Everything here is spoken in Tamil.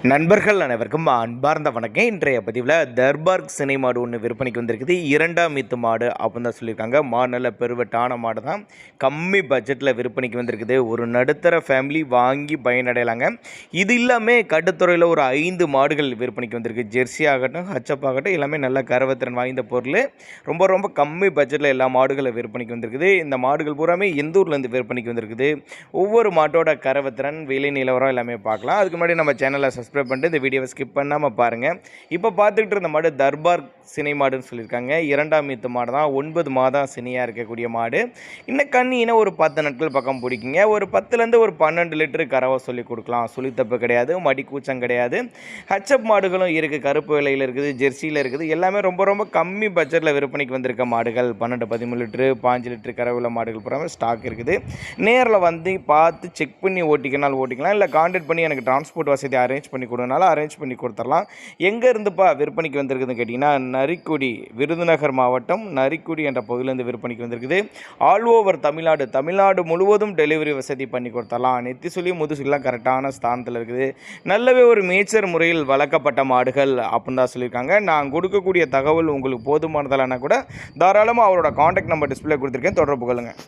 நண்பர்கள் அனைவருக்கும் அன்பார்ந்த வணக்கம். இன்றைய பதிவில் தர்பார் சினை மாடு ஒன்று விற்பனைக்கு வந்திருக்குது. 2ஆம் ஈத்து மாடு அப்படின்னு தான் சொல்லியிருக்காங்க. மாடு நல்ல பெருவெட்டான மாடு தான். கம்மி பட்ஜெட்டில் விற்பனைக்கு வந்திருக்குது. ஒரு நடுத்தர ஃபேமிலி வாங்கி பயனடையலாங்க. இது இல்லாமல் கட்டுத்துறையில் ஒரு 5 மாடுகள் விற்பனைக்கு வந்திருக்கு. ஜெர்சி ஆகட்டும், ஹச்சப் ஆகட்டும், எல்லாமே நல்ல கரவத்திறன் வாய்ந்த பொருள். ரொம்ப ரொம்ப கம்மி பட்ஜெட்டில் எல்லா மாடுகளும் விற்பனைக்கு வந்திருக்குது. இந்த மாடுகள் பூராமே எந்த ஊர்லேருந்து விற்பனைக்கு வந்திருக்குது, ஒவ்வொரு மாட்டோட கரவத்திறன், விலை நிலவரம் எல்லாமே பார்க்கலாம். அதுக்கு முன்னாடி நம்ம சேனலை சப்ஸ்கிரைப் பண்ணிட்டு இந்த வீடியோவை ஸ்கிப் பண்ணாமல் பாருங்கள். இப்போ பார்த்துக்கிட்டு இருந்த மாடு தர்பார் சினை மாடுன்னு சொல்லியிருக்காங்க. 2ஆம் ஈத்து மாடு தான். 9 மாதம் சினையாக இருக்கக்கூடிய மாடு. இன்னும் கண்ணினா ஒரு 10 நாட்கள் பக்கம் பிடிக்குங்க. ஒரு 10லேருந்து ஒரு 12 லிட்டரு கறவை சொல்லி கொடுக்கலாம். சுழித்தப்பு கிடையாது, மடி கூச்சம் கிடையாது. ஹச்சப் மாடுகளும் இருக்குது. கருப்பு விலையில் இருக்குது, ஜெர்சியில் இருக்குது. எல்லாமே ரொம்ப ரொம்ப கம்மி பட்ஜெட்டில் விற்பனைக்கு வந்திருக்க மாடுகள். 12-13 லிட்டரு 5 லிட்டரு கறவையில் மாடுகள் பூராமே ஸ்டாக் இருக்குது. நேரில் வந்து பார்த்து செக் பண்ணி ஓட்டிக்கனாலும் ஓட்டிக்கலாம். இல்லை கான்டாக்ட் பண்ணி எனக்கு டிரான்ஸ்போர்ட் வசதி அரேஞ்ச் பண்ணி கொடுனாலும் அரேஞ்ச் பண்ணி கொடுத்துடலாம். எங்கே இருந்துப்பா விற்பனைக்கு வந்திருக்குதுன்னு கேட்டிங்கன்னா, நரிக்குடி, விருதுநகர் மாவட்டம் நரிக்குடி என்ற பகுதியிலேருந்து விற்பனைக்கு வந்திருக்குது. ஆல் ஓவர் தமிழ்நாடு முழுவதும் டெலிவரி வசதி பண்ணி கொடுத்துடலாம். நெத்தி சொல்லி முதுசுலாம் கரெக்டான ஸ்தானத்தில் இருக்குது. நல்லவே ஒரு மேய்ச்சர் முறையில் வளர்க்கப்பட்ட மாடுகள் அப்படின்னு தான் சொல்லியிருக்காங்க. நான் கொடுக்கக்கூடிய தகவல் உங்களுக்கு போதுமானதாலனா கூட தாராளமாக அவரோட காண்டாக்ட் நம்பர் டிஸ்பிளே கொடுத்துருக்கேன், தொடர்பு கொள்ளுங்கள்.